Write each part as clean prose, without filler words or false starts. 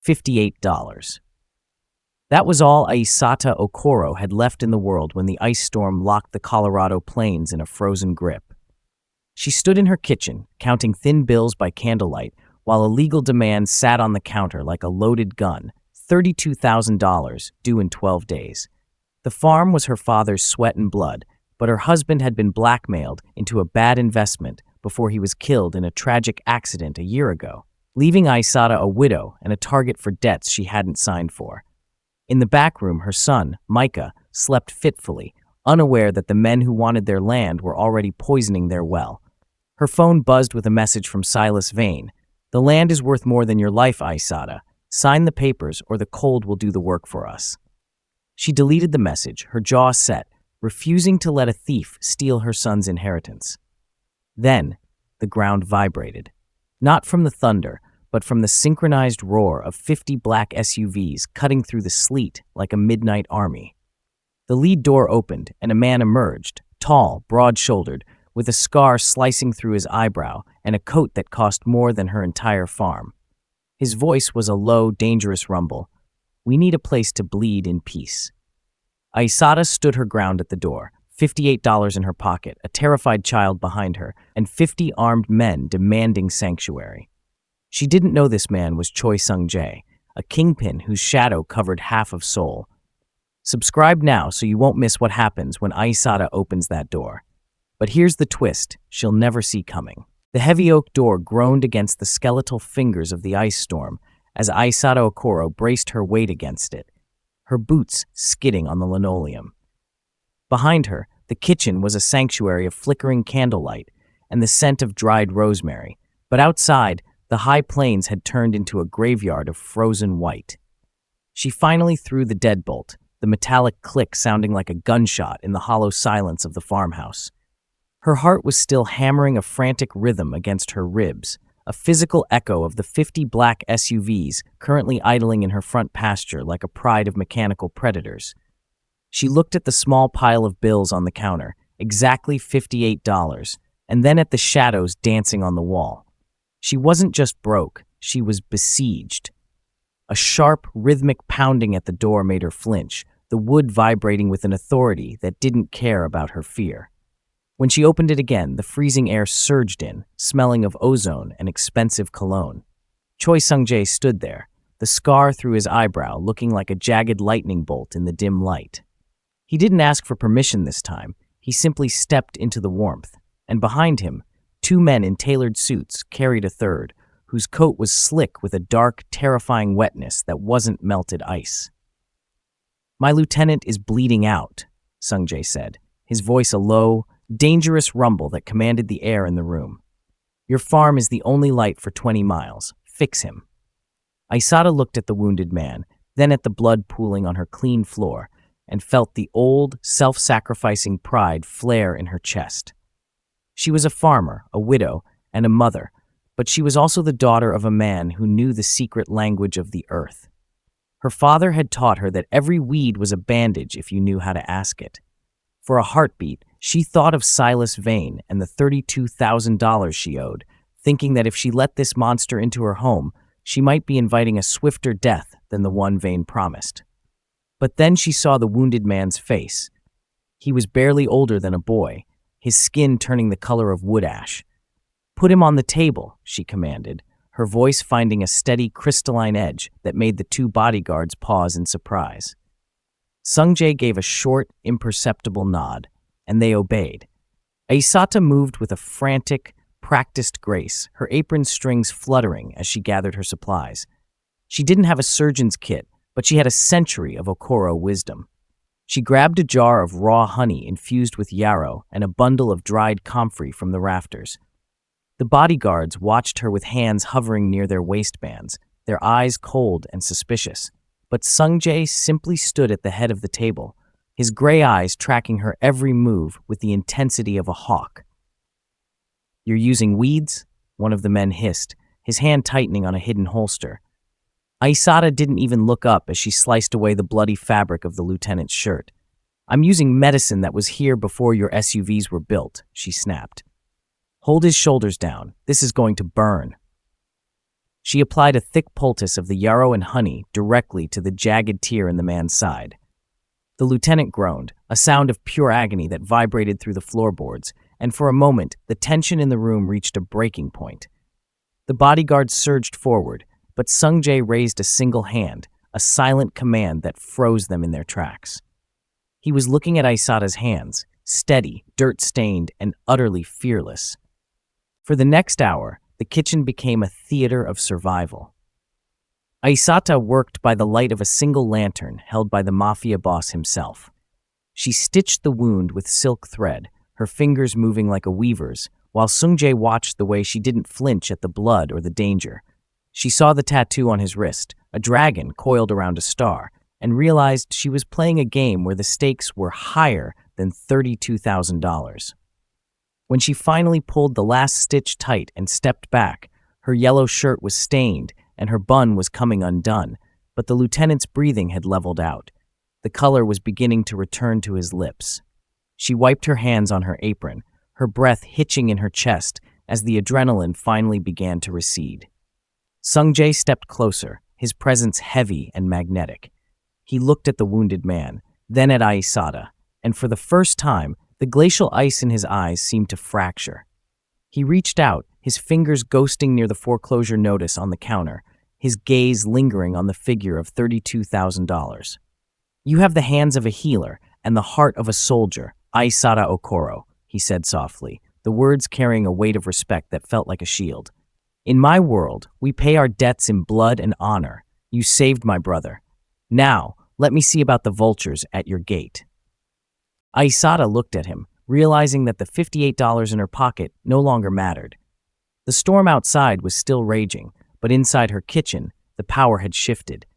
$58. That was all Aïssata Okoro had left in the world when the ice storm locked the Colorado plains in a frozen grip. She stood in her kitchen, counting thin bills by candlelight, while a legal demand sat on the counter like a loaded gun, $32,000, due in 12 days. The farm was her father's sweat and blood, but her husband had been blackmailed into a bad investment before he was killed in a tragic accident a year ago, leaving Aïssata a widow and a target for debts she hadn't signed for. In the back room, her son, Micah, slept fitfully, unaware that the men who wanted their land were already poisoning their well. Her phone buzzed with a message from Silas Vane. "The land is worth more than your life, Aïssata. Sign the papers or the cold will do the work for us." She deleted the message, her jaw set, refusing to let a thief steal her son's inheritance. Then, the ground vibrated. Not from the thunder, but from the synchronized roar of 50 black SUVs cutting through the sleet like a midnight army. The lead door opened, and a man emerged, tall, broad-shouldered, with a scar slicing through his eyebrow and a coat that cost more than her entire farm. His voice was a low, dangerous rumble. "We need a place to bleed in peace." Aïssata stood her ground at the door, $58 in her pocket, a terrified child behind her, and 50 armed men demanding sanctuary. She didn't know this man was Choi Sung-jae, a kingpin whose shadow covered half of Seoul. Subscribe now so you won't miss what happens when Aïssata opens that door. But here's the twist she'll never see coming. The heavy oak door groaned against the skeletal fingers of the ice storm as Aïssata Okoro braced her weight against it, her boots skidding on the linoleum. Behind her, the kitchen was a sanctuary of flickering candlelight and the scent of dried rosemary, but outside, the high plains had turned into a graveyard of frozen white. She finally threw the deadbolt, the metallic click sounding like a gunshot in the hollow silence of the farmhouse. Her heart was still hammering a frantic rhythm against her ribs, a physical echo of the 50 black SUVs currently idling in her front pasture like a pride of mechanical predators. She looked at the small pile of bills on the counter, exactly $58, and then at the shadows dancing on the wall. She wasn't just broke, she was besieged. A sharp, rhythmic pounding at the door made her flinch, the wood vibrating with an authority that didn't care about her fear. When she opened it again, the freezing air surged in, smelling of ozone and expensive cologne. Choi Sung-jae stood there, the scar through his eyebrow looking like a jagged lightning bolt in the dim light. He didn't ask for permission this time, he simply stepped into the warmth, and behind him, 2 men in tailored suits carried a third, whose coat was slick with a dark, terrifying wetness that wasn't melted ice. "My lieutenant is bleeding out," Sung-jae said, his voice a low, dangerous rumble that commanded the air in the room. "Your farm is the only light for 20 miles. Fix him." Aïssata looked at the wounded man, then at the blood pooling on her clean floor, and felt the old, self-sacrificing pride flare in her chest. She was a farmer, a widow, and a mother, but she was also the daughter of a man who knew the secret language of the earth. Her father had taught her that every weed was a bandage if you knew how to ask it. For a heartbeat, she thought of Silas Vane and the $32,000 she owed, thinking that if she let this monster into her home, she might be inviting a swifter death than the one Vane promised. But then she saw the wounded man's face. He was barely older than a boy, his skin turning the color of wood ash. "Put him on the table," she commanded, her voice finding a steady, crystalline edge that made the 2 bodyguards pause in surprise. Sung-jae gave a short, imperceptible nod, and they obeyed. Aïssata moved with a frantic, practiced grace, her apron strings fluttering as she gathered her supplies. She didn't have a surgeon's kit, but she had a century of Okoro wisdom. She grabbed a jar of raw honey infused with yarrow and a bundle of dried comfrey from the rafters. The bodyguards watched her with hands hovering near their waistbands, their eyes cold and suspicious. But Sung-jae simply stood at the head of the table, his gray eyes tracking her every move with the intensity of a hawk. "You're using weeds?" one of the men hissed, his hand tightening on a hidden holster. Aïssata didn't even look up as she sliced away the bloody fabric of the lieutenant's shirt. "I'm using medicine that was here before your SUVs were built," she snapped. "Hold his shoulders down. This is going to burn." She applied a thick poultice of the yarrow and honey directly to the jagged tear in the man's side. The lieutenant groaned, a sound of pure agony that vibrated through the floorboards, and for a moment, the tension in the room reached a breaking point. The bodyguards surged forward, but Sung-jae raised a single hand, a silent command that froze them in their tracks. He was looking at Aïssata's hands, steady, dirt-stained, and utterly fearless. For the next hour, the kitchen became a theater of survival. Aïssata worked by the light of a single lantern held by the mafia boss himself. She stitched the wound with silk thread, her fingers moving like a weaver's, while Sung-jae watched the way she didn't flinch at the blood or the danger. She saw the tattoo on his wrist, a dragon coiled around a star, and realized she was playing a game where the stakes were higher than $32,000. When she finally pulled the last stitch tight and stepped back, her yellow shirt was stained and her bun was coming undone, but the lieutenant's breathing had leveled out. The color was beginning to return to his lips. She wiped her hands on her apron, her breath hitching in her chest as the adrenaline finally began to recede. Sung-jae stepped closer, his presence heavy and magnetic. He looked at the wounded man, then at Aïssata, and for the first time, the glacial ice in his eyes seemed to fracture. He reached out, his fingers ghosting near the foreclosure notice on the counter, his gaze lingering on the figure of $32,000. "You have the hands of a healer and the heart of a soldier, Aïssata Okoro," he said softly, the words carrying a weight of respect that felt like a shield. "In my world, we pay our debts in blood and honor. You saved my brother. Now, let me see about the vultures at your gate." Aïssata looked at him, realizing that the $58 in her pocket no longer mattered. The storm outside was still raging, but inside her kitchen, the power had shifted.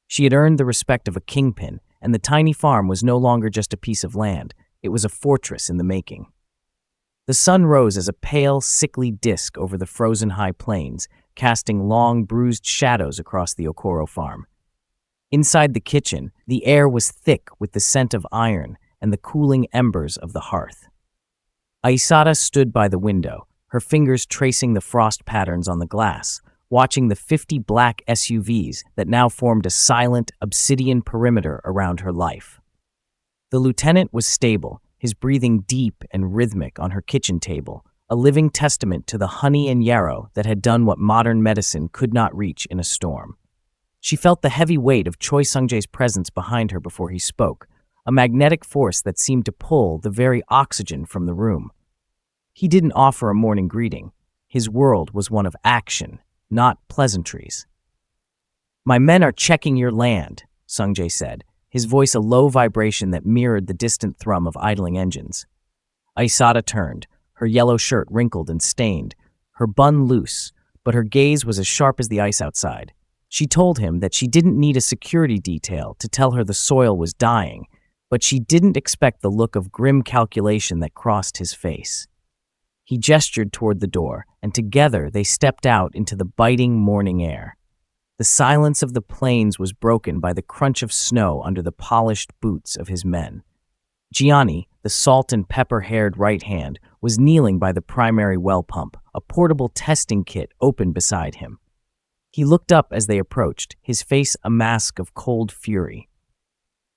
She had earned the respect of a kingpin, and the tiny farm was no longer just a piece of land. It was a fortress in the making. The sun rose as a pale, sickly disk over the frozen high plains, casting long, bruised shadows across the Okoro farm. Inside the kitchen, the air was thick with the scent of iron and the cooling embers of the hearth. Aïssata stood by the window, her fingers tracing the frost patterns on the glass, watching the 50 black SUVs that now formed a silent, obsidian perimeter around her life. The lieutenant was stable, his breathing deep and rhythmic on her kitchen table, a living testament to the honey and yarrow that had done what modern medicine could not reach in a storm. She felt the heavy weight of Choi Sung-jae's presence behind her before he spoke, a magnetic force that seemed to pull the very oxygen from the room. He didn't offer a morning greeting. His world was one of action, not pleasantries. "My men are checking your land," Sung-jae said, his voice a low vibration that mirrored the distant thrum of idling engines. Aïssata turned, her yellow shirt wrinkled and stained, her bun loose, but her gaze was as sharp as the ice outside. She told him that she didn't need a security detail to tell her the soil was dying, but she didn't expect the look of grim calculation that crossed his face. He gestured toward the door, and together they stepped out into the biting morning air. The silence of the plains was broken by the crunch of snow under the polished boots of his men. Gianni, the salt and pepper-haired right hand, was kneeling by the primary well pump, a portable testing kit open beside him. He looked up as they approached, his face a mask of cold fury.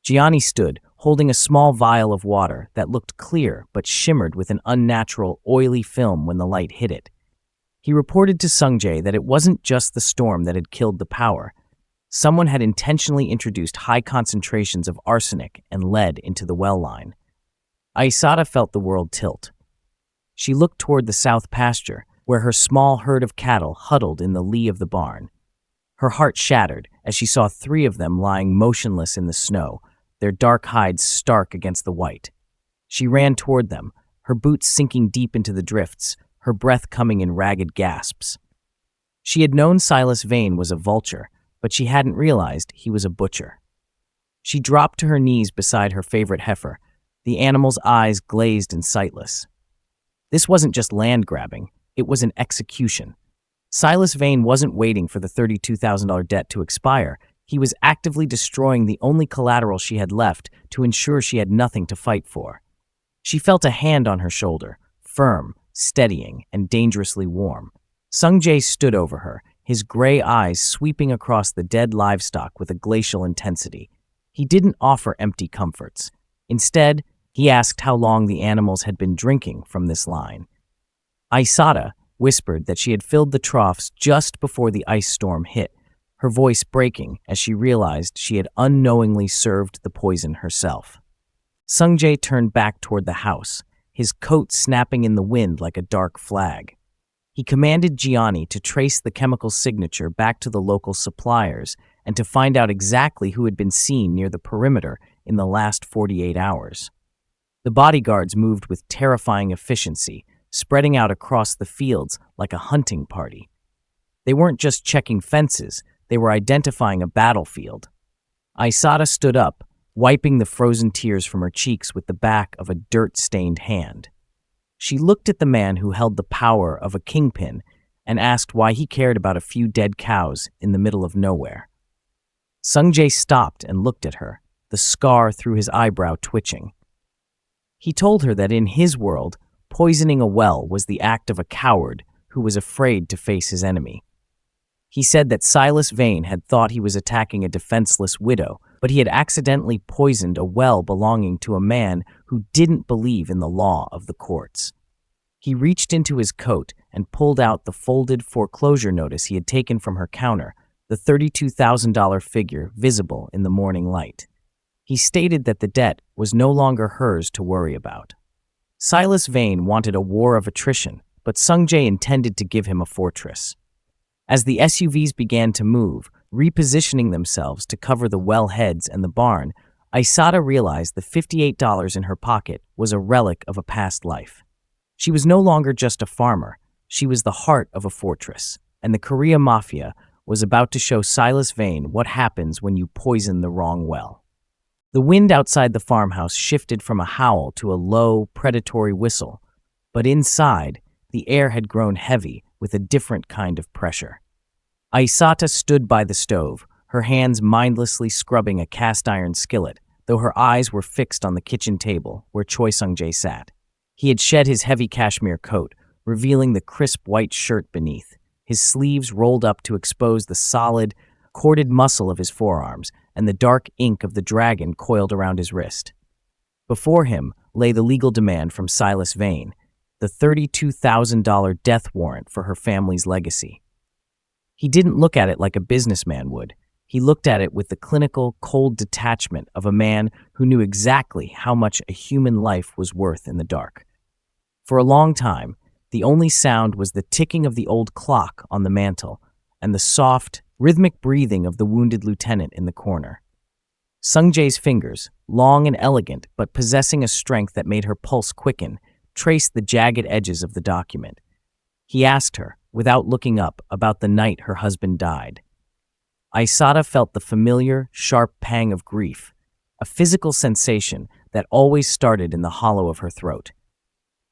Gianni stood, holding a small vial of water that looked clear but shimmered with an unnatural, oily film when the light hit it. He reported to Sung-jae that it wasn't just the storm that had killed the power. Someone had intentionally introduced high concentrations of arsenic and lead into the well line. Aïssata felt the world tilt. She looked toward the south pasture, where her small herd of cattle huddled in the lee of the barn. Her heart shattered as she saw 3 of them lying motionless in the snow, their dark hides stark against the white. She ran toward them, her boots sinking deep into the drifts, her breath coming in ragged gasps. She had known Silas Vane was a vulture, but she hadn't realized he was a butcher. She dropped to her knees beside her favorite heifer, the animal's eyes glazed and sightless. This wasn't just land grabbing, it was an execution. Silas Vane wasn't waiting for the $32,000 debt to expire. He was actively destroying the only collateral she had left to ensure she had nothing to fight for. She felt a hand on her shoulder, firm, steadying, and dangerously warm. Sung-jae stood over her, his gray eyes sweeping across the dead livestock with a glacial intensity. He didn't offer empty comforts. Instead, he asked how long the animals had been drinking from this line. Aïssata whispered that she had filled the troughs just before the ice storm hit, her voice breaking as she realized she had unknowingly served the poison herself. Sung-jae turned back toward the house, his coat snapping in the wind like a dark flag. He commanded Gianni to trace the chemical signature back to the local suppliers and to find out exactly who had been seen near the perimeter in the last 48 hours. The bodyguards moved with terrifying efficiency, spreading out across the fields like a hunting party. They weren't just checking fences, they were identifying a battlefield. Aïssata stood up, wiping the frozen tears from her cheeks with the back of a dirt-stained hand. She looked at the man who held the power of a kingpin and asked why he cared about a few dead cows in the middle of nowhere. Sung-jae stopped and looked at her, the scar through his eyebrow twitching. He told her that in his world, poisoning a well was the act of a coward who was afraid to face his enemy. He said that Silas Vane had thought he was attacking a defenseless widow, but he had accidentally poisoned a well belonging to a man who didn't believe in the law of the courts. He reached into his coat and pulled out the folded foreclosure notice he had taken from her counter, the $32,000 figure visible in the morning light. He stated that the debt was no longer hers to worry about. Silas Vane wanted a war of attrition, but Sung-jae intended to give him a fortress. As the SUVs began to move, repositioning themselves to cover the well heads and the barn, Aïssata realized the $58 in her pocket was a relic of a past life. She was no longer just a farmer, she was the heart of a fortress, and the Korea Mafia was about to show Silas Vane what happens when you poison the wrong well. The wind outside the farmhouse shifted from a howl to a low, predatory whistle, but inside, the air had grown heavy with a different kind of pressure. Aïssata stood by the stove, her hands mindlessly scrubbing a cast-iron skillet, though her eyes were fixed on the kitchen table where Choi Sung-jae sat. He had shed his heavy cashmere coat, revealing the crisp white shirt beneath, his sleeves rolled up to expose the solid, corded muscle of his forearms and the dark ink of the dragon coiled around his wrist. Before him lay the legal demand from Silas Vane, the $32,000 death warrant for her family's legacy. He didn't look at it like a businessman would. He looked at it with the clinical, cold detachment of a man who knew exactly how much a human life was worth in the dark. For a long time, the only sound was the ticking of the old clock on the mantel and the soft, rhythmic breathing of the wounded lieutenant in the corner. Sung-jae's fingers, long and elegant but possessing a strength that made her pulse quicken, traced the jagged edges of the document. He asked her, without looking up, about the night her husband died. Aïssata felt the familiar, sharp pang of grief, a physical sensation that always started in the hollow of her throat.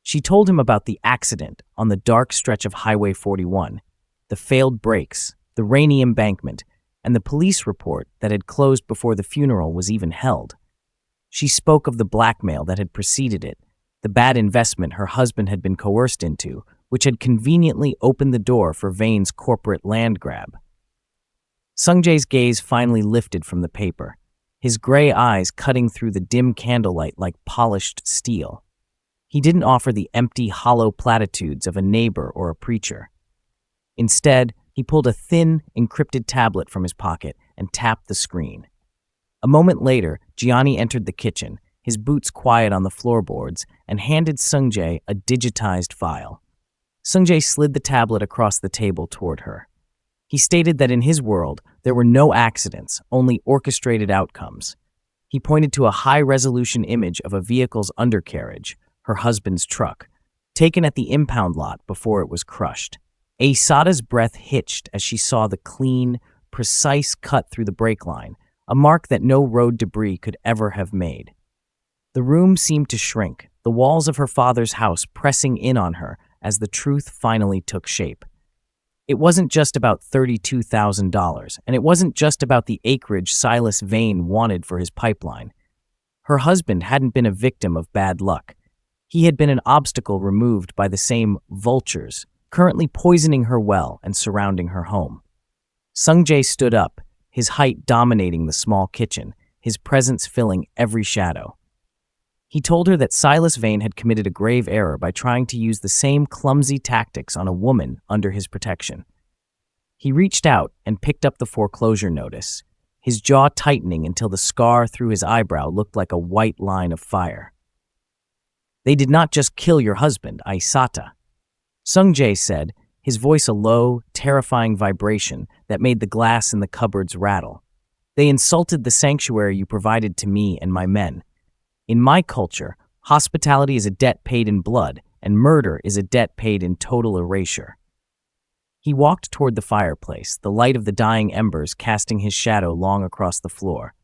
She told him about the accident on the dark stretch of Highway 41, the failed brakes, the rainy embankment, and the police report that had closed before the funeral was even held. She spoke of the blackmail that had preceded it, the bad investment her husband had been coerced into, which had conveniently opened the door for Vane's corporate land grab. Sung-jae's gaze finally lifted from the paper, his gray eyes cutting through the dim candlelight like polished steel. He didn't offer the empty, hollow platitudes of a neighbor or a preacher. Instead, he pulled a thin, encrypted tablet from his pocket and tapped the screen. A moment later, Gianni entered the kitchen, his boots quiet on the floorboards, and handed Sung-jae a digitized file. Sung-jae slid the tablet across the table toward her. He stated that in his world, there were no accidents, only orchestrated outcomes. He pointed to a high-resolution image of a vehicle's undercarriage, her husband's truck, taken at the impound lot before it was crushed. Aïssata's breath hitched as she saw the clean, precise cut through the brake line, a mark that no road debris could ever have made. The room seemed to shrink, the walls of her father's house pressing in on her as the truth finally took shape. It wasn't just about $32,000, and it wasn't just about the acreage Silas Vane wanted for his pipeline. Her husband hadn't been a victim of bad luck. He had been an obstacle removed by the same vultures, currently poisoning her well and surrounding her home. Sung-jae stood up, his height dominating the small kitchen, his presence filling every shadow. He told her that Silas Vane had committed a grave error by trying to use the same clumsy tactics on a woman under his protection. He reached out and picked up the foreclosure notice, his jaw tightening until the scar through his eyebrow looked like a white line of fire. "They did not just kill your husband, Aïssata," Sung-jae said, his voice a low, terrifying vibration that made the glass in the cupboards rattle. "They insulted the sanctuary you provided to me and my men. In my culture, hospitality is a debt paid in blood, and murder is a debt paid in total erasure." He walked toward the fireplace, the light of the dying embers casting his shadow long across the floor.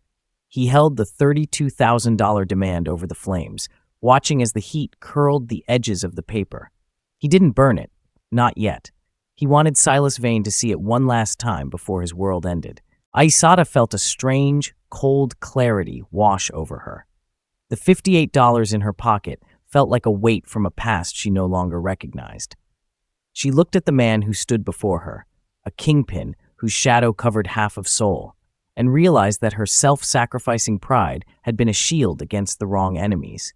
He held the $32,000 demand over the flames, watching as the heat curled the edges of the paper. He didn't burn it, not yet. He wanted Silas Vane to see it one last time before his world ended. Aïssata felt a strange, cold clarity wash over her. The $58 in her pocket felt like a weight from a past she no longer recognized. She looked at the man who stood before her, a kingpin whose shadow covered half of Seoul, and realized that her self-sacrificing pride had been a shield against the wrong enemies.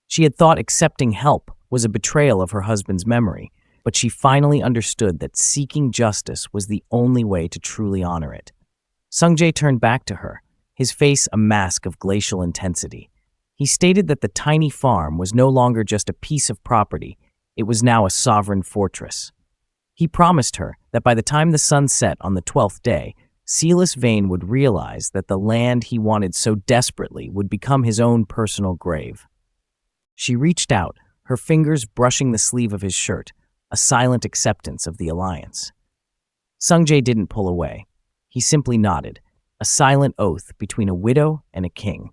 She had thought accepting help was a betrayal of her husband's memory, but she finally understood that seeking justice was the only way to truly honor it. Sung-jae turned back to her, his face a mask of glacial intensity. He stated that the tiny farm was no longer just a piece of property, it was now a sovereign fortress. He promised her that by the time the sun set on the 12th day, Silas Vane would realize that the land he wanted so desperately would become his own personal grave. She reached out, her fingers brushing the sleeve of his shirt, a silent acceptance of the alliance. Sung-jae didn't pull away. He simply nodded, a silent oath between a widow and a king.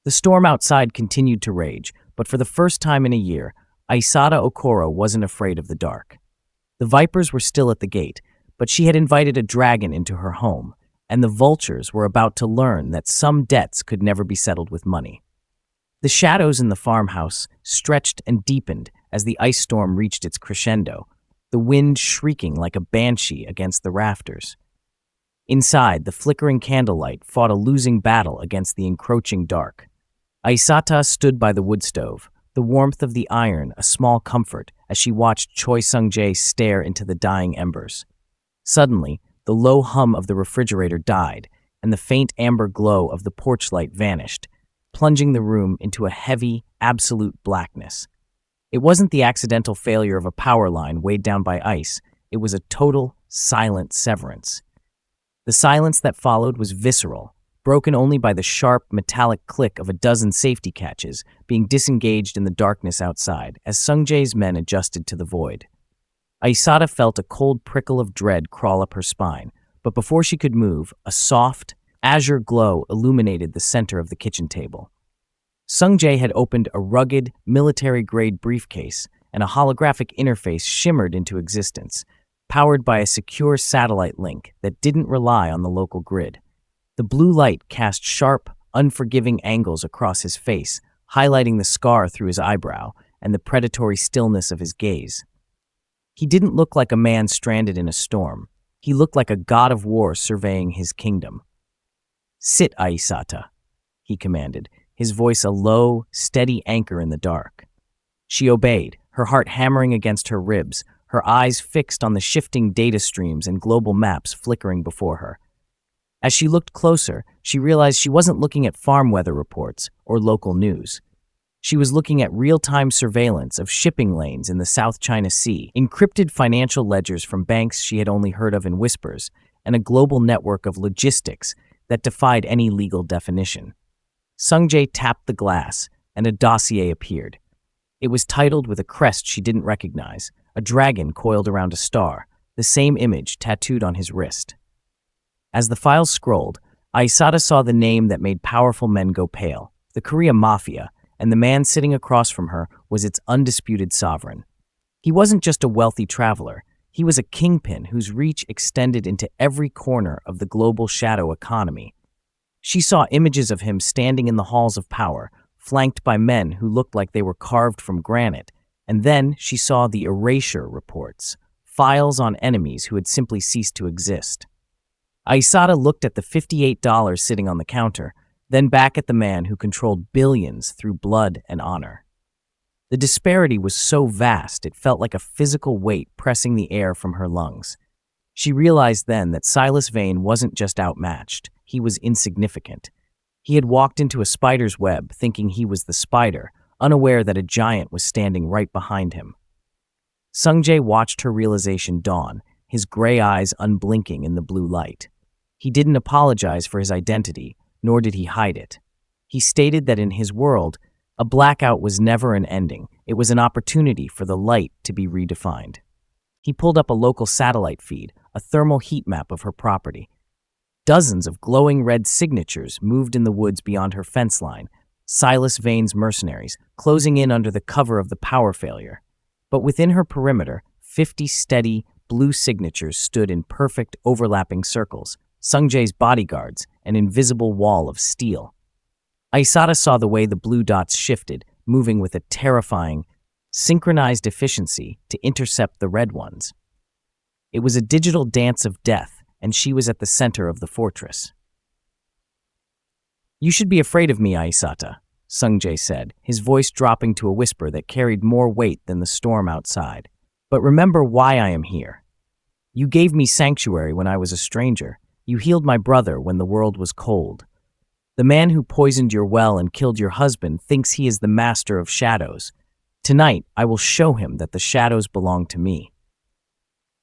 The storm outside continued to rage, but for the first time in a year, Aïssata Okoro wasn't afraid of the dark. The vipers were still at the gate, but she had invited a dragon into her home, and the vultures were about to learn that some debts could never be settled with money. The shadows in the farmhouse stretched and deepened as the ice storm reached its crescendo, the wind shrieking like a banshee against the rafters. Inside, the flickering candlelight fought a losing battle against the encroaching dark. Aïssata stood by the wood stove, the warmth of the iron a small comfort as she watched Choi Sung-jae stare into the dying embers. Suddenly, the low hum of the refrigerator died, and the faint amber glow of the porch light vanished, plunging the room into a heavy, absolute blackness. It wasn't the accidental failure of a power line weighed down by ice, it was a total, silent severance. The silence that followed was visceral, broken only by the sharp, metallic click of a dozen safety catches being disengaged in the darkness outside as Sung-jae's men adjusted to the void. Aïssata felt a cold prickle of dread crawl up her spine, but before she could move, a soft, azure glow illuminated the center of the kitchen table. Sung-jae had opened a rugged, military-grade briefcase, and a holographic interface shimmered into existence, powered by a secure satellite link that didn't rely on the local grid. The blue light cast sharp, unforgiving angles across his face, highlighting the scar through his eyebrow and the predatory stillness of his gaze. He didn't look like a man stranded in a storm. He looked like a god of war surveying his kingdom. "Sit, Aïssata," he commanded, his voice a low, steady anchor in the dark. She obeyed, her heart hammering against her ribs, her eyes fixed on the shifting data streams and global maps flickering before her. As she looked closer, she realized she wasn't looking at farm weather reports or local news. She was looking at real-time surveillance of shipping lanes in the South China Sea, encrypted financial ledgers from banks she had only heard of in whispers, and a global network of logistics that defied any legal definition. Sung-jae tapped the glass, and a dossier appeared. It was titled with a crest she didn't recognize, a dragon coiled around a star, the same image tattooed on his wrist. As the file scrolled, Aïssata saw the name that made powerful men go pale, the Korea Mafia, and the man sitting across from her was its undisputed sovereign. He wasn't just a wealthy traveler, he was a kingpin whose reach extended into every corner of the global shadow economy. She saw images of him standing in the halls of power, flanked by men who looked like they were carved from granite, and then she saw the erasure reports, files on enemies who had simply ceased to exist. Aïssata looked at the $58 sitting on the counter, then back at the man who controlled billions through blood and honor. The disparity was so vast it felt like a physical weight pressing the air from her lungs. She realized then that Silas Vane wasn't just outmatched, he was insignificant. He had walked into a spider's web thinking he was the spider, unaware that a giant was standing right behind him. Sung-jae watched her realization dawn, his gray eyes unblinking in the blue light. He didn't apologize for his identity, nor did he hide it. He stated that in his world, a blackout was never an ending, it was an opportunity for the light to be redefined. He pulled up a local satellite feed, a thermal heat map of her property. Dozens of glowing red signatures moved in the woods beyond her fence line, Silas Vane's mercenaries, closing in under the cover of the power failure. But within her perimeter, 50 steady, blue signatures stood in perfect overlapping circles, Sung-jae's bodyguards, an invisible wall of steel. Aïssata saw the way the blue dots shifted, moving with a terrifying, synchronized efficiency to intercept the red ones. It was a digital dance of death, and she was at the center of the fortress. "You should be afraid of me, Aïssata," Sung-jae said, his voice dropping to a whisper that carried more weight than the storm outside. "But remember why I am here. You gave me sanctuary when I was a stranger. You healed my brother when the world was cold. The man who poisoned your well and killed your husband thinks he is the master of shadows. Tonight, I will show him that the shadows belong to me."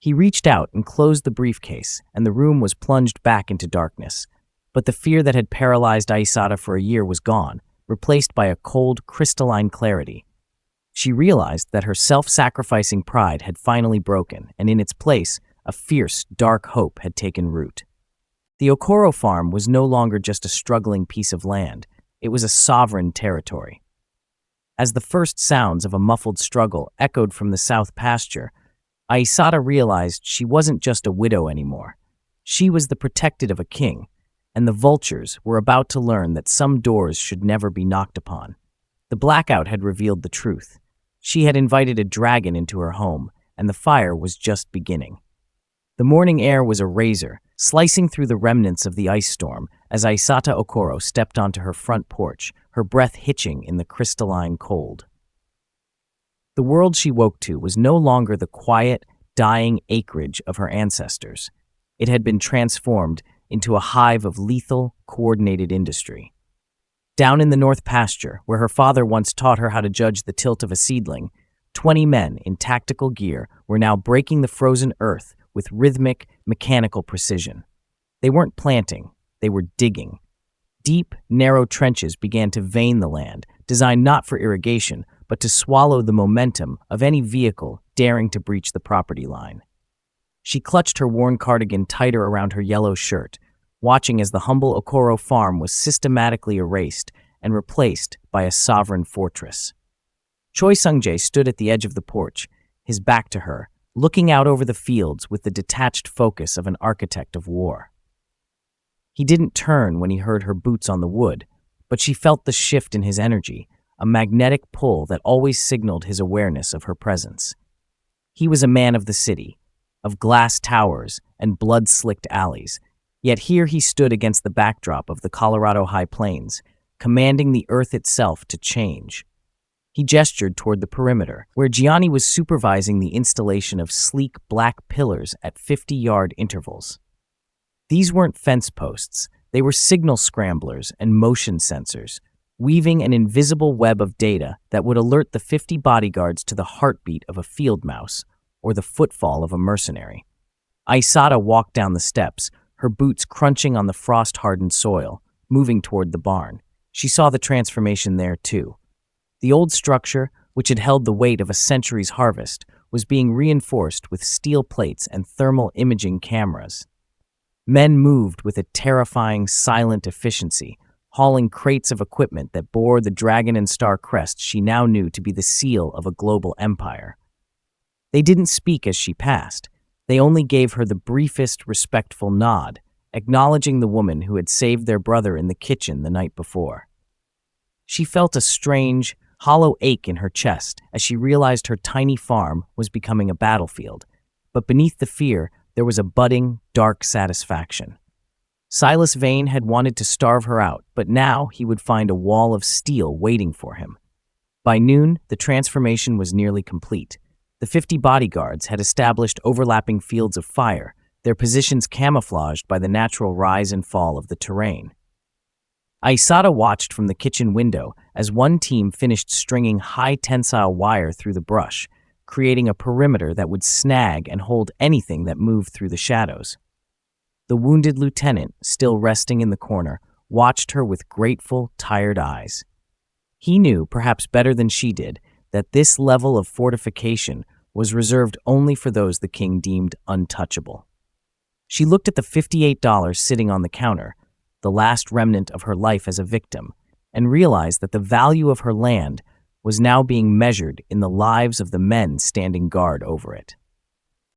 He reached out and closed the briefcase, and the room was plunged back into darkness. But the fear that had paralyzed Aïssata for a year was gone, replaced by a cold, crystalline clarity. She realized that her self-sacrificing pride had finally broken, and in its place, a fierce, dark hope had taken root. The Okoro farm was no longer just a struggling piece of land, it was a sovereign territory. As the first sounds of a muffled struggle echoed from the south pasture, Aïssata realized she wasn't just a widow anymore. She was the protected of a king, and the vultures were about to learn that some doors should never be knocked upon. The blackout had revealed the truth. She had invited a dragon into her home, and the fire was just beginning. The morning air was a razor, slicing through the remnants of the ice storm as Aïssata Okoro stepped onto her front porch, her breath hitching in the crystalline cold. The world she woke to was no longer the quiet, dying acreage of her ancestors. It had been transformed into a hive of lethal, coordinated industry. Down in the north pasture, where her father once taught her how to judge the tilt of a seedling, 20 men in tactical gear were now breaking the frozen earth with rhythmic, mechanical precision. They weren't planting, they were digging. Deep, narrow trenches began to vein the land, designed not for irrigation, but to swallow the momentum of any vehicle daring to breach the property line. She clutched her worn cardigan tighter around her yellow shirt, watching as the humble Okoro farm was systematically erased and replaced by a sovereign fortress. Choi Sung-jae stood at the edge of the porch, his back to her, looking out over the fields with the detached focus of an architect of war. He didn't turn when he heard her boots on the wood, but she felt the shift in his energy, a magnetic pull that always signaled his awareness of her presence. He was a man of the city, of glass towers and blood-slicked alleys, yet here he stood against the backdrop of the Colorado High Plains, commanding the earth itself to change. He gestured toward the perimeter, where Gianni was supervising the installation of sleek black pillars at 50-yard intervals. These weren't fence posts, they were signal scramblers and motion sensors, weaving an invisible web of data that would alert the 50 bodyguards to the heartbeat of a field mouse or the footfall of a mercenary. Aïssata walked down the steps, her boots crunching on the frost-hardened soil, moving toward the barn. She saw the transformation there, too. The old structure, which had held the weight of a century's harvest, was being reinforced with steel plates and thermal imaging cameras. Men moved with a terrifying, silent efficiency, hauling crates of equipment that bore the dragon and star crest she now knew to be the seal of a global empire. They didn't speak as she passed. They only gave her the briefest, respectful nod, acknowledging the woman who had saved their brother in the kitchen the night before. She felt a strange, hollow ache in her chest as she realized her tiny farm was becoming a battlefield, but beneath the fear, there was a budding, dark satisfaction. Silas Vane had wanted to starve her out, but now he would find a wall of steel waiting for him. By noon, the transformation was nearly complete. The 50 bodyguards had established overlapping fields of fire, their positions camouflaged by the natural rise and fall of the terrain. Aïssata watched from the kitchen window as one team finished stringing high-tensile wire through the brush, creating a perimeter that would snag and hold anything that moved through the shadows. The wounded lieutenant, still resting in the corner, watched her with grateful, tired eyes. He knew, perhaps better than she did, that this level of fortification was reserved only for those the king deemed untouchable. She looked at the $58 sitting on the counter, the last remnant of her life as a victim, and realized that the value of her land was now being measured in the lives of the men standing guard over it.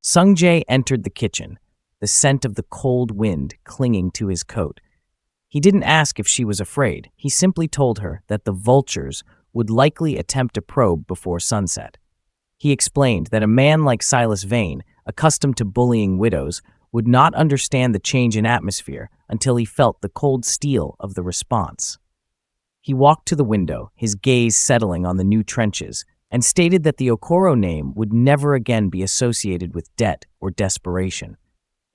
Sung-jae entered the kitchen, the scent of the cold wind clinging to his coat. He didn't ask if she was afraid. He simply told her that the vultures would likely attempt a probe before sunset. He explained that a man like Silas Vane, accustomed to bullying widows, would not understand the change in atmosphere until he felt the cold steel of the response. He walked to the window, his gaze settling on the new trenches, and stated that the Okoro name would never again be associated with debt or desperation.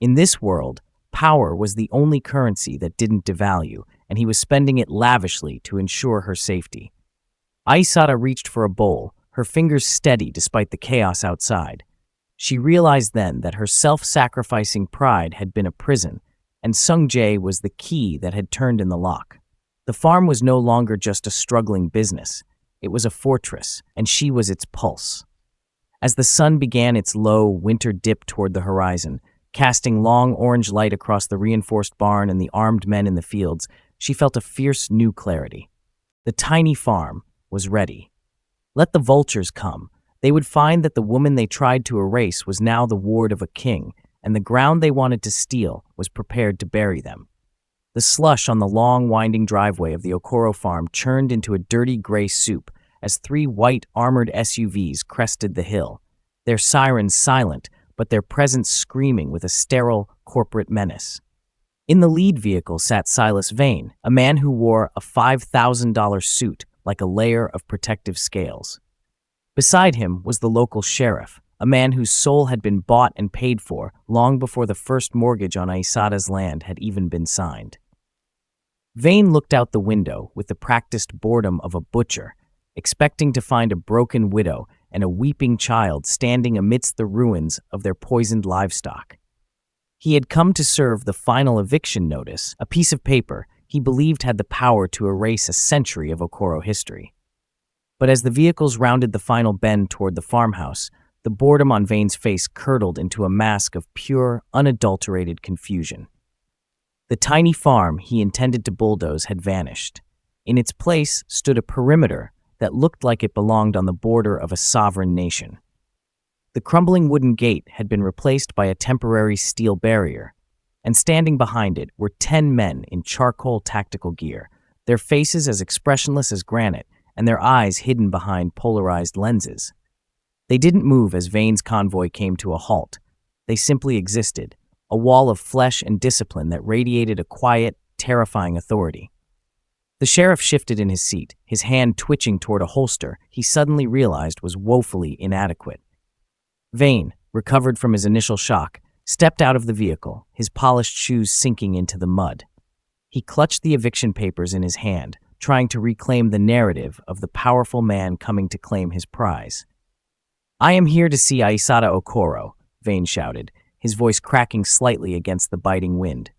In this world, power was the only currency that didn't devalue, and he was spending it lavishly to ensure her safety. Aïssata reached for a bowl, her fingers steady despite the chaos outside. She realized then that her self-sacrificing pride had been a prison, and Sung-jae was the key that had turned in the lock. The farm was no longer just a struggling business. It was a fortress, and she was its pulse. As the sun began its low, winter dip toward the horizon, casting long orange light across the reinforced barn and the armed men in the fields, she felt a fierce new clarity. The tiny farm was ready. Let the vultures come. They would find that the woman they tried to erase was now the ward of a king, and the ground they wanted to steal was prepared to bury them. The slush on the long, winding driveway of the Okoro farm churned into a dirty gray soup as 3 white, armored SUVs crested the hill, their sirens silent, but their presence screaming with a sterile, corporate menace. In the lead vehicle sat Silas Vane, a man who wore a $5,000 suit like a layer of protective scales. Beside him was the local sheriff, a man whose soul had been bought and paid for long before the first mortgage on Aïssata's land had even been signed. Vane looked out the window with the practiced boredom of a butcher, expecting to find a broken widow and a weeping child standing amidst the ruins of their poisoned livestock. He had come to serve the final eviction notice, a piece of paper he believed had the power to erase a century of Okoro history. But as the vehicles rounded the final bend toward the farmhouse, the boredom on Vane's face curdled into a mask of pure, unadulterated confusion. The tiny farm he intended to bulldoze had vanished. In its place stood a perimeter that looked like it belonged on the border of a sovereign nation. The crumbling wooden gate had been replaced by a temporary steel barrier, and standing behind it were 10 men in charcoal tactical gear, their faces as expressionless as granite and their eyes hidden behind polarized lenses. They didn't move as Vane's convoy came to a halt. They simply existed, a wall of flesh and discipline that radiated a quiet, terrifying authority. The sheriff shifted in his seat, his hand twitching toward a holster he suddenly realized was woefully inadequate. Vane, recovered from his initial shock, stepped out of the vehicle, his polished shoes sinking into the mud. He clutched the eviction papers in his hand, trying to reclaim the narrative of the powerful man coming to claim his prize. "I am here to see Aïssata Okoro," Vane shouted, his voice cracking slightly against the biting wind.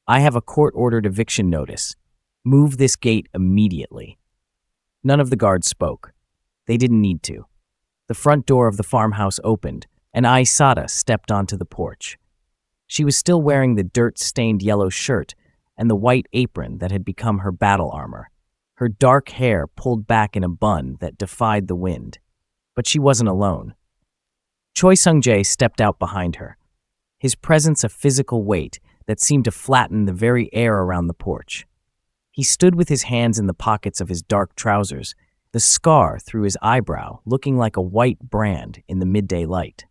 "I have a court-ordered eviction notice. Move this gate immediately." None of the guards spoke. They didn't need to. The front door of the farmhouse opened, and Aïssata stepped onto the porch. She was still wearing the dirt-stained yellow shirt and the white apron that had become her battle armor, her dark hair pulled back in a bun that defied the wind. But she wasn't alone. Choi Sung-jae stepped out behind her, his presence a physical weight that seemed to flatten the very air around the porch. He stood with his hands in the pockets of his dark trousers, the scar through his eyebrow looking like a white brand in the midday light.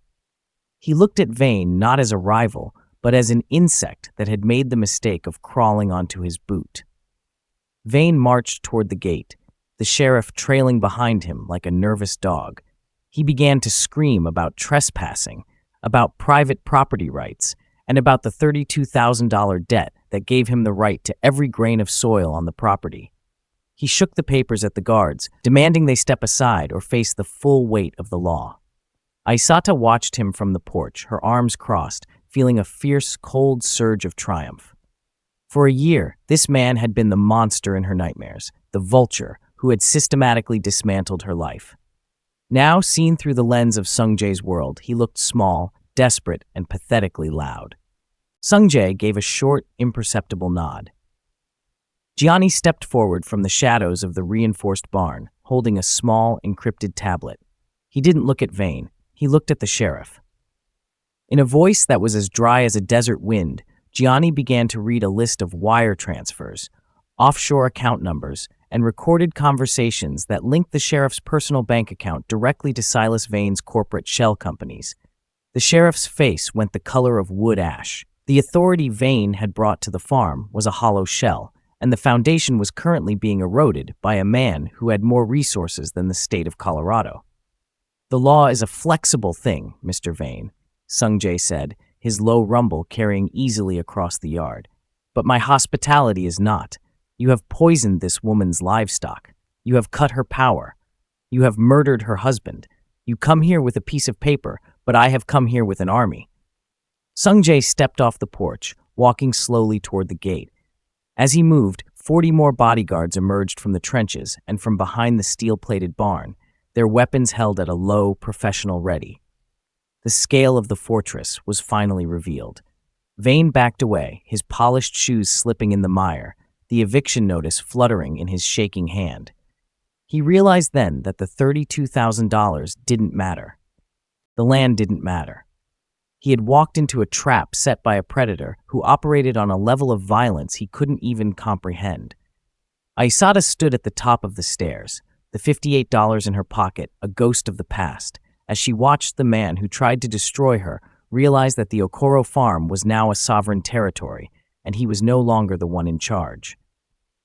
He looked at Vane not as a rival, but as an insect that had made the mistake of crawling onto his boot. Vane marched toward the gate, the sheriff trailing behind him like a nervous dog. He began to scream about trespassing, about private property rights, and about the $32,000 debt that gave him the right to every grain of soil on the property. He shook the papers at the guards, demanding they step aside or face the full weight of the law. Aïssata watched him from the porch, her arms crossed, feeling a fierce, cold surge of triumph. For a year, this man had been the monster in her nightmares, the vulture who had systematically dismantled her life. Now, seen through the lens of Sung-jae's world, he looked small, desperate, and pathetically loud. Sung-jae gave a short, imperceptible nod. Gianni stepped forward from the shadows of the reinforced barn, holding a small, encrypted tablet. He didn't look at Vane. He looked at the sheriff. In a voice that was as dry as a desert wind, Gianni began to read a list of wire transfers, offshore account numbers, and recorded conversations that linked the sheriff's personal bank account directly to Silas Vane's corporate shell companies. The sheriff's face went the color of wood ash. The authority Vane had brought to the farm was a hollow shell, and the foundation was currently being eroded by a man who had more resources than the state of Colorado. "The law is a flexible thing, Mr. Vane," Sung-jae said, his low rumble carrying easily across the yard. "But my hospitality is not. You have poisoned this woman's livestock. You have cut her power. You have murdered her husband. You come here with a piece of paper, but I have come here with an army." Sung-jae stepped off the porch, walking slowly toward the gate. As he moved, 40 more bodyguards emerged from the trenches and from behind the steel-plated barn, their weapons held at a low, professional ready. The scale of the fortress was finally revealed. Vane backed away, his polished shoes slipping in the mire, the eviction notice fluttering in his shaking hand. He realized then that the $32,000 didn't matter. The land didn't matter. He had walked into a trap set by a predator who operated on a level of violence he couldn't even comprehend. Aïssata stood at the top of the stairs, the $58 in her pocket, a ghost of the past, as she watched the man who tried to destroy her realize that the Okoro farm was now a sovereign territory, and he was no longer the one in charge.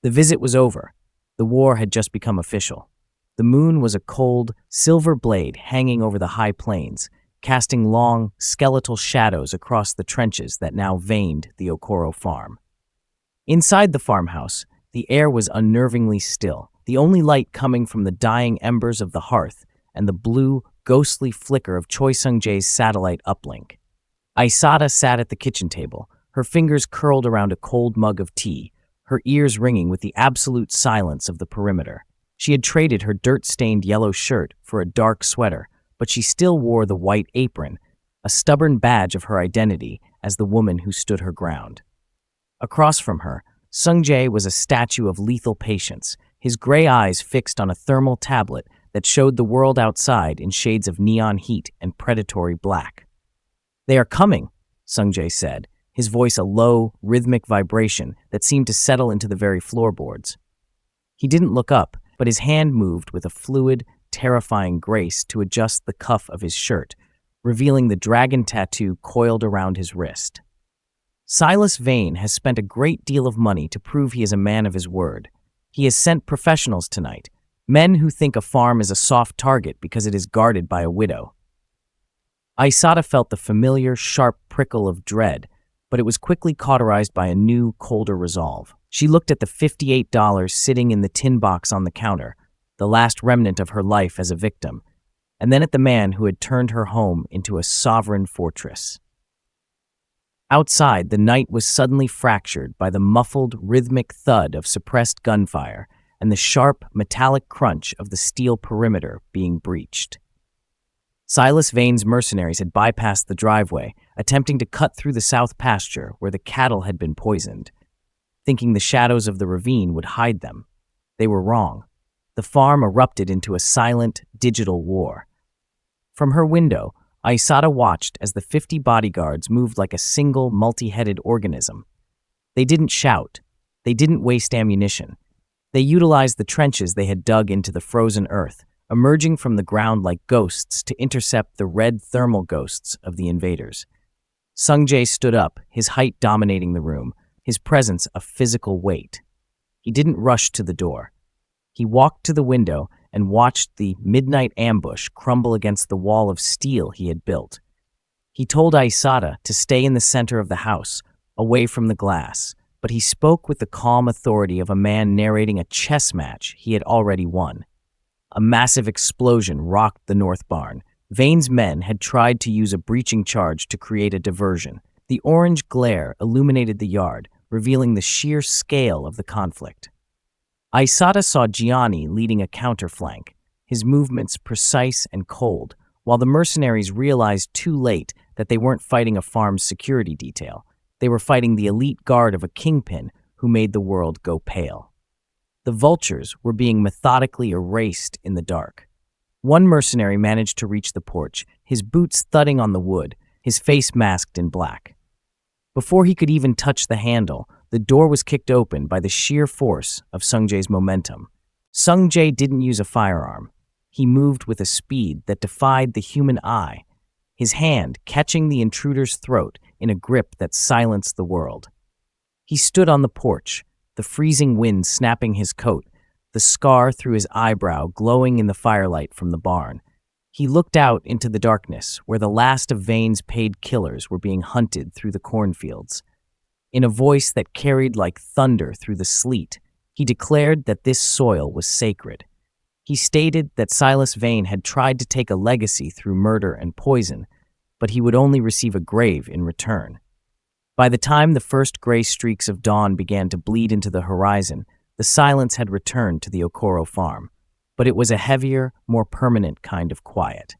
The visit was over. The war had just become official. The moon was a cold, silver blade hanging over the high plains, casting long, skeletal shadows across the trenches that now veined the Okoro farm. Inside the farmhouse, the air was unnervingly still, the only light coming from the dying embers of the hearth and the blue, ghostly flicker of Choi Sung-jae's satellite uplink. Aïssata sat at the kitchen table, her fingers curled around a cold mug of tea, her ears ringing with the absolute silence of the perimeter. She had traded her dirt-stained yellow shirt for a dark sweater, but she still wore the white apron, a stubborn badge of her identity as the woman who stood her ground. Across from her, Sung-jae was a statue of lethal patience, his gray eyes fixed on a thermal tablet that showed the world outside in shades of neon heat and predatory black. "They are coming," Sung-jae said, his voice a low, rhythmic vibration that seemed to settle into the very floorboards. He didn't look up, but his hand moved with a fluid, terrifying grace to adjust the cuff of his shirt, revealing the dragon tattoo coiled around his wrist. Silas Vane has spent a great deal of money to prove he is a man of his word. He has sent professionals tonight, men who think a farm is a soft target because it is guarded by a widow. Aïssata felt the familiar, sharp prickle of dread, but it was quickly cauterized by a new, colder resolve. She looked at the $58 sitting in the tin box on the counter, the last remnant of her life as a victim, and then at the man who had turned her home into a sovereign fortress. Outside, the night was suddenly fractured by the muffled, rhythmic thud of suppressed gunfire and the sharp, metallic crunch of the steel perimeter being breached. Silas Vane's mercenaries had bypassed the driveway, attempting to cut through the south pasture where the cattle had been poisoned, thinking the shadows of the ravine would hide them. They were wrong. The farm erupted into a silent, digital war. From her window, Aïssata watched as the 50 bodyguards moved like a single, multi-headed organism. They didn't shout. They didn't waste ammunition. They utilized the trenches they had dug into the frozen earth, emerging from the ground like ghosts to intercept the red thermal ghosts of the invaders. Sung-jae stood up, his height dominating the room, his presence a physical weight. He didn't rush to the door. He walked to the window and watched the midnight ambush crumble against the wall of steel he had built. He told Aïssata to stay in the center of the house, away from the glass, but he spoke with the calm authority of a man narrating a chess match he had already won. A massive explosion rocked the north barn. Vane's men had tried to use a breaching charge to create a diversion. The orange glare illuminated the yard, revealing the sheer scale of the conflict. Aïssata saw Gianni leading a counterflank, his movements precise and cold, while the mercenaries realized too late that they weren't fighting a farm's security detail. They were fighting the elite guard of a kingpin who made the world go pale. The vultures were being methodically erased in the dark. One mercenary managed to reach the porch, his boots thudding on the wood, his face masked in black. Before he could even touch the handle, the door was kicked open by the sheer force of Sung-jae's momentum. Sung-jae didn't use a firearm. He moved with a speed that defied the human eye, his hand catching the intruder's throat in a grip that silenced the world. He stood on the porch, the freezing wind snapping his coat, the scar through his eyebrow glowing in the firelight from the barn. He looked out into the darkness, where the last of Vane's paid killers were being hunted through the cornfields. In a voice that carried like thunder through the sleet, he declared that this soil was sacred. He stated that Silas Vane had tried to take a legacy through murder and poison, but he would only receive a grave in return. By the time the first gray streaks of dawn began to bleed into the horizon, the silence had returned to the Okoro farm, but it was a heavier, more permanent kind of quiet.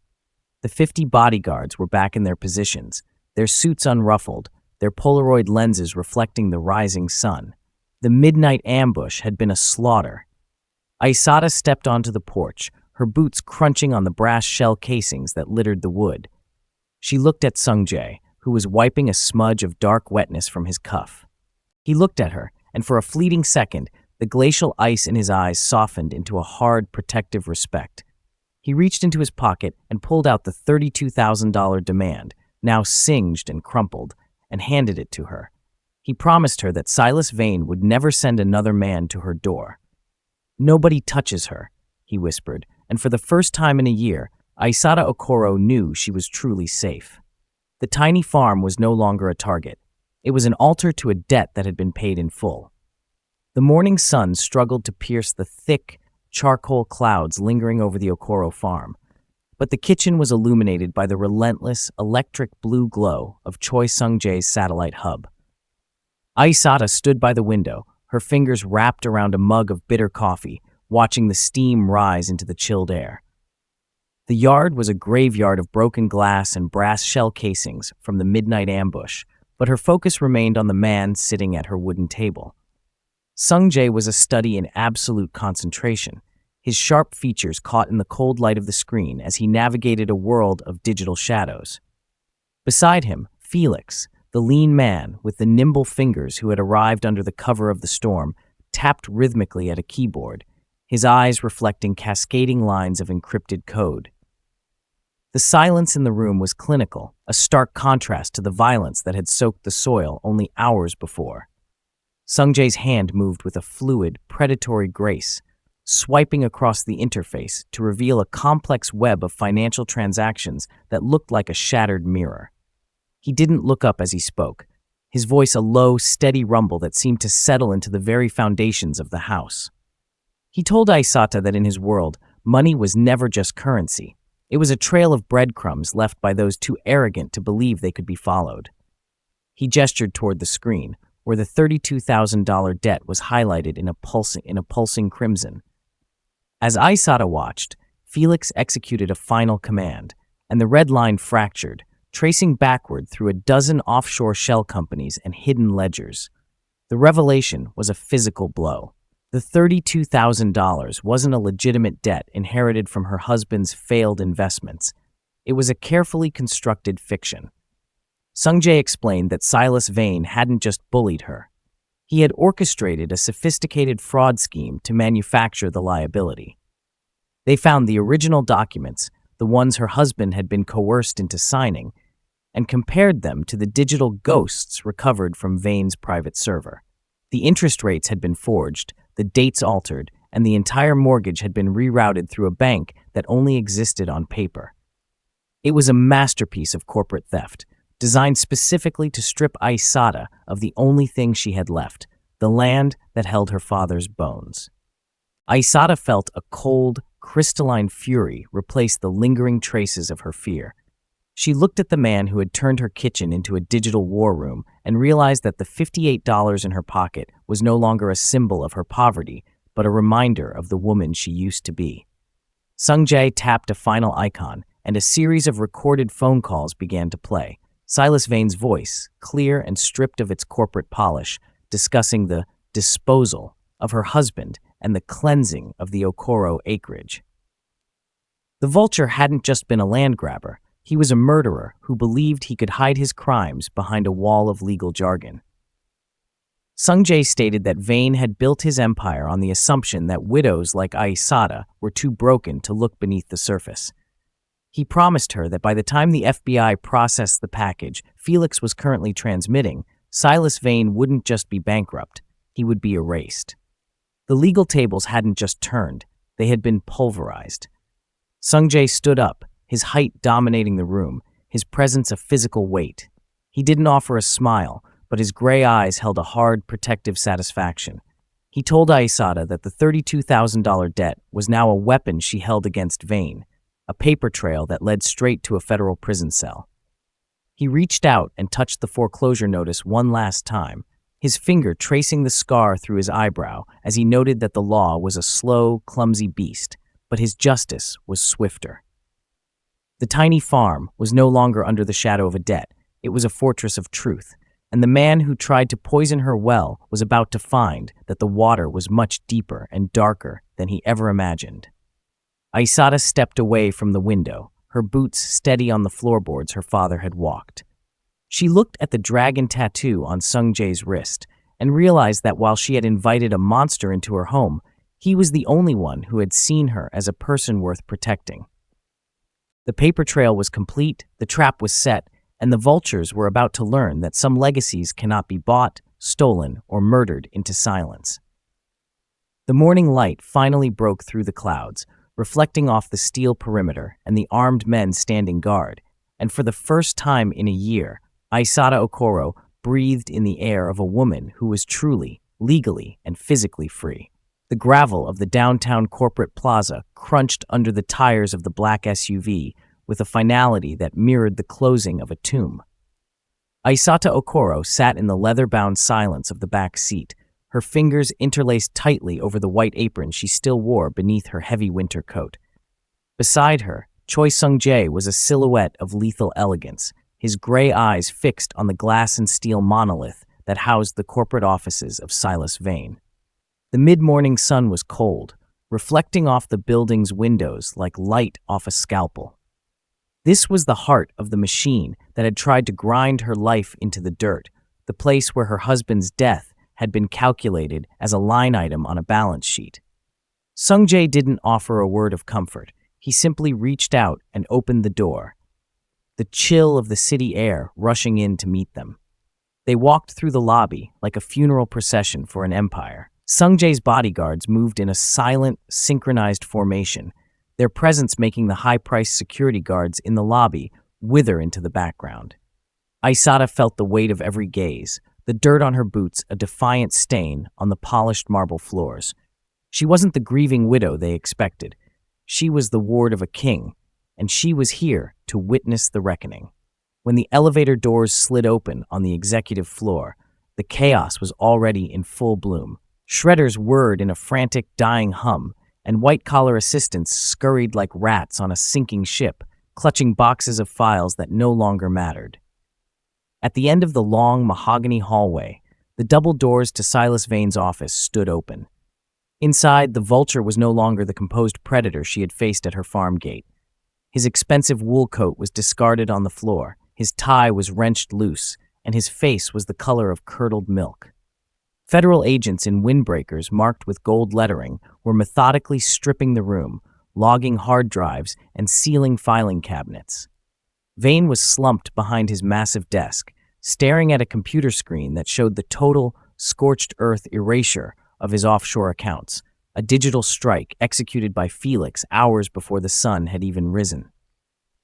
The 50 bodyguards were back in their positions, their suits unruffled, their Polaroid lenses reflecting the rising sun. The midnight ambush had been a slaughter. Aïssata stepped onto the porch, her boots crunching on the brass shell casings that littered the wood. She looked at Sung-jae, who was wiping a smudge of dark wetness from his cuff. He looked at her, and for a fleeting second, the glacial ice in his eyes softened into a hard, protective respect. He reached into his pocket and pulled out the $32,000 demand, now singed and crumpled, and handed it to her. He promised her that Silas Vane would never send another man to her door. "Nobody touches her," he whispered, and for the first time in a year, Aïssata Okoro knew she was truly safe. The tiny farm was no longer a target. It was an altar to a debt that had been paid in full. The morning sun struggled to pierce the thick, charcoal clouds lingering over the Okoro farm, but the kitchen was illuminated by the relentless, electric blue glow of Choi Sung-jae's satellite hub. Aïssata stood by the window, her fingers wrapped around a mug of bitter coffee, watching the steam rise into the chilled air. The yard was a graveyard of broken glass and brass shell casings from the midnight ambush, but her focus remained on the man sitting at her wooden table. Sung-jae was a study in absolute concentration, his sharp features caught in the cold light of the screen as he navigated a world of digital shadows. Beside him, Felix, the lean man with the nimble fingers who had arrived under the cover of the storm, tapped rhythmically at a keyboard, his eyes reflecting cascading lines of encrypted code. The silence in the room was clinical, a stark contrast to the violence that had soaked the soil only hours before. Sung-jae's hand moved with a fluid, predatory grace, swiping across the interface to reveal a complex web of financial transactions that looked like a shattered mirror. He didn't look up as he spoke, his voice a low, steady rumble that seemed to settle into the very foundations of the house. He told Aïssata that in his world, money was never just currency. It was a trail of breadcrumbs left by those too arrogant to believe they could be followed. He gestured toward the screen, where the $32,000 debt was highlighted in a pulsing crimson. As Aïssata watched, Felix executed a final command, and the red line fractured, tracing backward through a dozen offshore shell companies and hidden ledgers. The revelation was a physical blow. The $32,000 wasn't a legitimate debt inherited from her husband's failed investments. It was a carefully constructed fiction. Sung-jae explained that Silas Vane hadn't just bullied her. He had orchestrated a sophisticated fraud scheme to manufacture the liability. They found the original documents, the ones her husband had been coerced into signing, and compared them to the digital ghosts recovered from Vane's private server. The interest rates had been forged, the dates altered, and the entire mortgage had been rerouted through a bank that only existed on paper. It was a masterpiece of corporate theft, designed specifically to strip Aïssata of the only thing she had left, the land that held her father's bones. Aïssata felt a cold, crystalline fury replace the lingering traces of her fear. She looked at the man who had turned her kitchen into a digital war room and realized that the $58 in her pocket was no longer a symbol of her poverty, but a reminder of the woman she used to be. Sung-jae tapped a final icon, and a series of recorded phone calls began to play. Silas Vane's voice, clear and stripped of its corporate polish, discussing the disposal of her husband and the cleansing of the Okoro acreage. The vulture hadn't just been a land grabber. He was a murderer who believed he could hide his crimes behind a wall of legal jargon. Sung-jae stated that Vane had built his empire on the assumption that widows like Aïssata were too broken to look beneath the surface. He promised her that by the time the FBI processed the package Felix was currently transmitting, Silas Vane wouldn't just be bankrupt, he would be erased. The legal tables hadn't just turned, they had been pulverized. Sung-jae stood up, his height dominating the room, his presence a physical weight. He didn't offer a smile, but his gray eyes held a hard, protective satisfaction. He told Aïssata that the $32,000 debt was now a weapon she held against Vane, a paper trail that led straight to a federal prison cell. He reached out and touched the foreclosure notice one last time, his finger tracing the scar through his eyebrow as he noted that the law was a slow, clumsy beast, but his justice was swifter. The tiny farm was no longer under the shadow of a debt. It was a fortress of truth, and the man who tried to poison her well was about to find that the water was much deeper and darker than he ever imagined. Aïssata stepped away from the window, her boots steady on the floorboards her father had walked. She looked at the dragon tattoo on Sung-jae's wrist and realized that while she had invited a monster into her home, he was the only one who had seen her as a person worth protecting. The paper trail was complete, the trap was set, and the vultures were about to learn that some legacies cannot be bought, stolen, or murdered into silence. The morning light finally broke through the clouds, reflecting off the steel perimeter and the armed men standing guard, and for the first time in a year, Aïssata Okoro breathed in the air of a woman who was truly, legally, and physically free. The gravel of the downtown corporate plaza crunched under the tires of the black SUV with a finality that mirrored the closing of a tomb. Aïssata Okoro sat in the leather-bound silence of the back seat, her fingers interlaced tightly over the white apron she still wore beneath her heavy winter coat. Beside her, Choi Sung-jae was a silhouette of lethal elegance, his gray eyes fixed on the glass and steel monolith that housed the corporate offices of Silas Vane. The mid-morning sun was cold, reflecting off the building's windows like light off a scalpel. This was the heart of the machine that had tried to grind her life into the dirt, the place where her husband's death had been calculated as a line item on a balance sheet. Sung-jae didn't offer a word of comfort. He simply reached out and opened the door, the chill of the city air rushing in to meet them. They walked through the lobby like a funeral procession for an empire. Sung-jae's bodyguards moved in a silent, synchronized formation, their presence making the high-priced security guards in the lobby wither into the background. Aïssata felt the weight of every gaze, the dirt on her boots a defiant stain on the polished marble floors. She wasn't the grieving widow they expected. She was the ward of a king, and she was here to witness the reckoning. When the elevator doors slid open on the executive floor, the chaos was already in full bloom. Shredders whirred in a frantic, dying hum, and white-collar assistants scurried like rats on a sinking ship, clutching boxes of files that no longer mattered. At the end of the long mahogany hallway, the double doors to Silas Vane's office stood open. Inside, the vulture was no longer the composed predator she had faced at her farm gate. His expensive wool coat was discarded on the floor, his tie was wrenched loose, and his face was the color of curdled milk. Federal agents in windbreakers marked with gold lettering were methodically stripping the room, logging hard drives, and sealing filing cabinets. Vane was slumped behind his massive desk, staring at a computer screen that showed the total scorched earth erasure of his offshore accounts, a digital strike executed by Felix hours before the sun had even risen.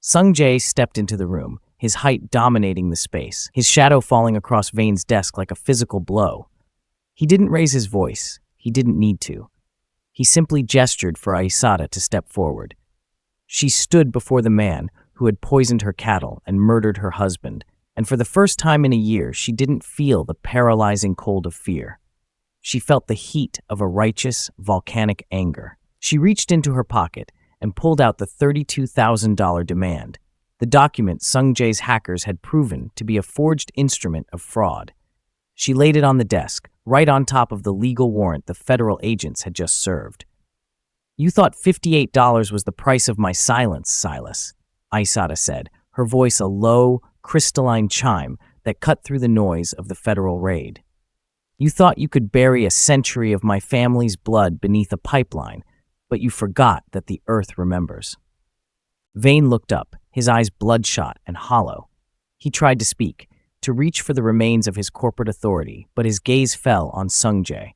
Sung-jae stepped into the room, his height dominating the space, his shadow falling across Vane's desk like a physical blow. He didn't raise his voice. He didn't need to. He simply gestured for Aïssata to step forward. She stood before the man who had poisoned her cattle and murdered her husband, and for the first time in a year, she didn't feel the paralyzing cold of fear. She felt the heat of a righteous, volcanic anger. She reached into her pocket and pulled out the $32,000 demand, the document Sung-jae's hackers had proven to be a forged instrument of fraud. She laid it on the desk, right on top of the legal warrant the federal agents had just served. "You thought $58 was the price of my silence, Silas," Aïssata said, her voice a low, crystalline chime that cut through the noise of the federal raid. "You thought you could bury a century of my family's blood beneath a pipeline, but you forgot that the earth remembers." Vane looked up, his eyes bloodshot and hollow. He tried to speak, to reach for the remains of his corporate authority, but his gaze fell on Sung-jae.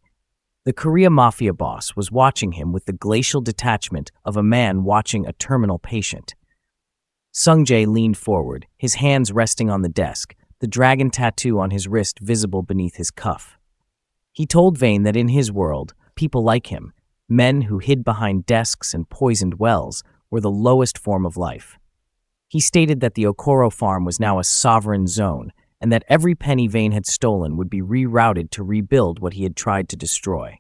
The Korea Mafia Boss was watching him with the glacial detachment of a man watching a terminal patient. Sung-jae leaned forward, his hands resting on the desk, the dragon tattoo on his wrist visible beneath his cuff. He told Vane that in his world, people like him, men who hid behind desks and poisoned wells, were the lowest form of life. He stated that the Okoro farm was now a sovereign zone, and that every penny Vane had stolen would be rerouted to rebuild what he had tried to destroy.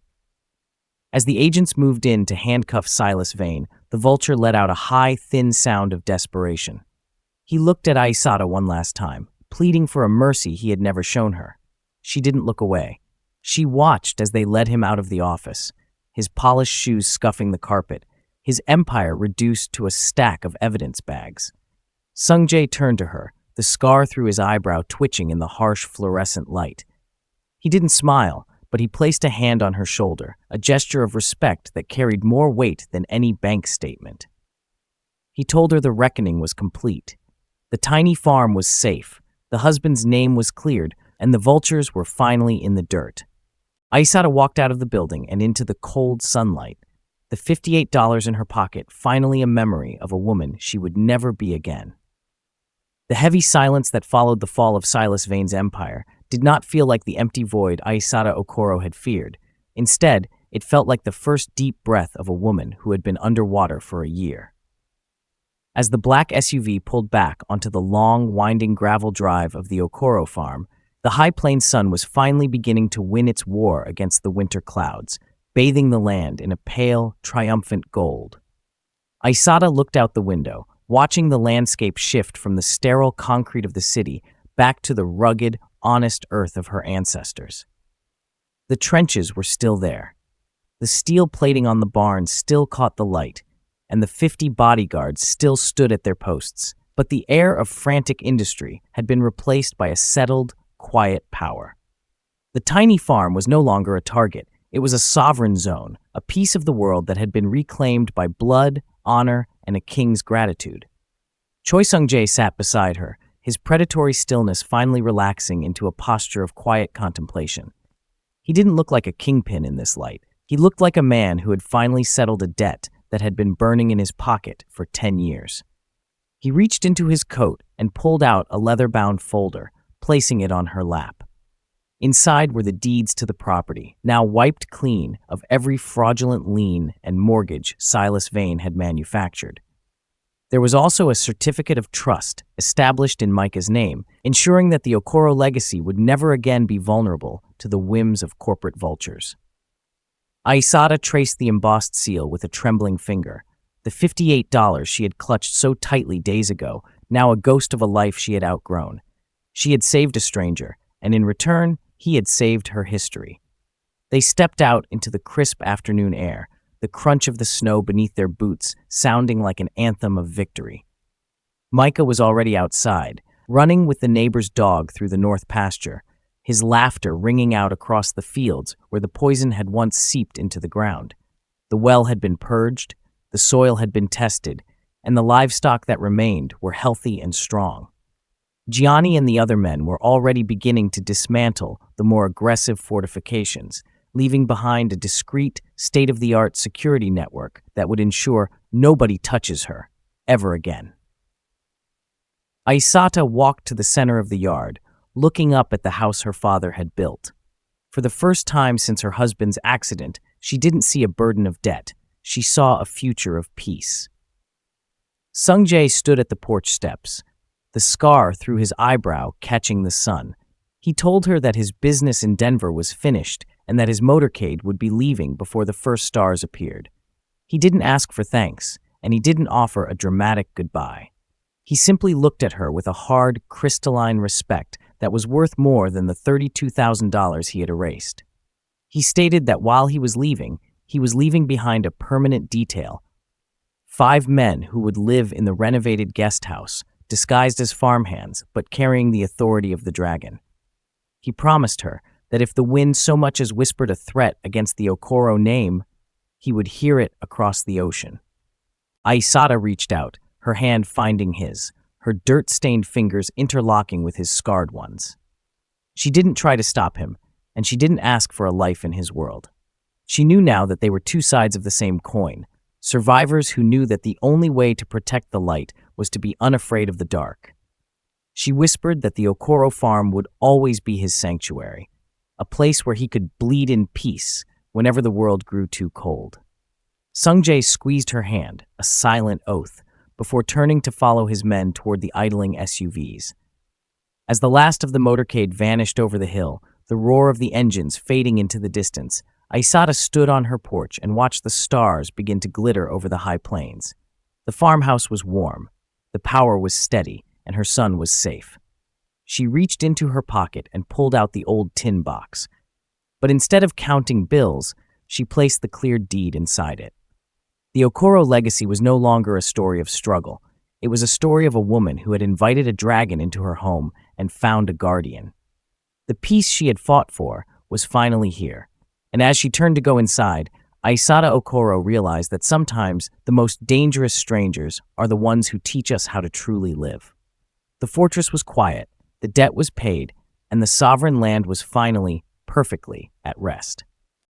As the agents moved in to handcuff Silas Vane, the vulture let out a high, thin sound of desperation. He looked at Aïssata one last time, pleading for a mercy he had never shown her. She didn't look away. She watched as they led him out of the office, his polished shoes scuffing the carpet, his empire reduced to a stack of evidence bags. Sung-jae turned to her, the scar through his eyebrow twitching in the harsh fluorescent light. He didn't smile, but he placed a hand on her shoulder, a gesture of respect that carried more weight than any bank statement. He told her the reckoning was complete. The tiny farm was safe, the husband's name was cleared, and the vultures were finally in the dirt. Aïssata walked out of the building and into the cold sunlight, the $58 in her pocket finally a memory of a woman she would never be again. The heavy silence that followed the fall of Silas Vane's empire did not feel like the empty void Aïssata Okoro had feared. Instead, it felt like the first deep breath of a woman who had been underwater for a year. As the black SUV pulled back onto the long, winding gravel drive of the Okoro farm, the high plains sun was finally beginning to win its war against the winter clouds, bathing the land in a pale, triumphant gold. Aïssata looked out the window, watching the landscape shift from the sterile concrete of the city back to the rugged, honest earth of her ancestors. The trenches were still there. The steel plating on the barns still caught the light, and the 50 bodyguards still stood at their posts, but the air of frantic industry had been replaced by a settled, quiet power. The tiny farm was no longer a target. It was a sovereign zone, a piece of the world that had been reclaimed by blood, honor, and a king's gratitude. Choi Sung-jae sat beside her, his predatory stillness finally relaxing into a posture of quiet contemplation. He didn't look like a kingpin in this light. He looked like a man who had finally settled a debt that had been burning in his pocket for 10 years. He reached into his coat and pulled out a leather-bound folder, placing it on her lap. Inside were the deeds to the property, now wiped clean of every fraudulent lien and mortgage Silas Vane had manufactured. There was also a certificate of trust established in Micah's name, ensuring that the Okoro legacy would never again be vulnerable to the whims of corporate vultures. Aïssata traced the embossed seal with a trembling finger. The $58 she had clutched so tightly days ago, now a ghost of a life she had outgrown. She had saved a stranger, and in return, he had saved her history. They stepped out into the crisp afternoon air, the crunch of the snow beneath their boots sounding like an anthem of victory. Micah was already outside, running with the neighbor's dog through the north pasture, his laughter ringing out across the fields where the poison had once seeped into the ground. The well had been purged, the soil had been tested, and the livestock that remained were healthy and strong. Gianni and the other men were already beginning to dismantle the more aggressive fortifications, leaving behind a discreet, state-of-the-art security network that would ensure nobody touches her ever again. Aïssata walked to the center of the yard, looking up at the house her father had built. For the first time since her husband's accident, she didn't see a burden of debt. She saw a future of peace. Sung-jae stood at the porch steps, the scar through his eyebrow catching the sun. He told her that his business in Denver was finished and that his motorcade would be leaving before the first stars appeared. He didn't ask for thanks, and he didn't offer a dramatic goodbye. He simply looked at her with a hard, crystalline respect that was worth more than the $32,000 he had erased. He stated that while he was leaving behind a permanent detail, 5 men who would live in the renovated guest house, disguised as farmhands but carrying the authority of the dragon. He promised her that if the wind so much as whispered a threat against the Okoro name, he would hear it across the ocean. Aïssata reached out, her hand finding his, her dirt-stained fingers interlocking with his scarred ones. She didn't try to stop him, and she didn't ask for a life in his world. She knew now that they were two sides of the same coin, survivors who knew that the only way to protect the light was to be unafraid of the dark. She whispered that the Okoro farm would always be his sanctuary, a place where he could bleed in peace whenever the world grew too cold. Sung-jae squeezed her hand, a silent oath, before turning to follow his men toward the idling SUVs. As the last of the motorcade vanished over the hill, the roar of the engines fading into the distance, Aïssata stood on her porch and watched the stars begin to glitter over the high plains. The farmhouse was warm, the power was steady, and her son was safe. She reached into her pocket and pulled out the old tin box. But instead of counting bills, she placed the cleared deed inside it. The Okoro legacy was no longer a story of struggle. It was a story of a woman who had invited a dragon into her home and found a guardian. The peace she had fought for was finally here, and as she turned to go inside, Aïssata Okoro realized that sometimes the most dangerous strangers are the ones who teach us how to truly live. The fortress was quiet, the debt was paid, and the sovereign land was finally, perfectly, at rest.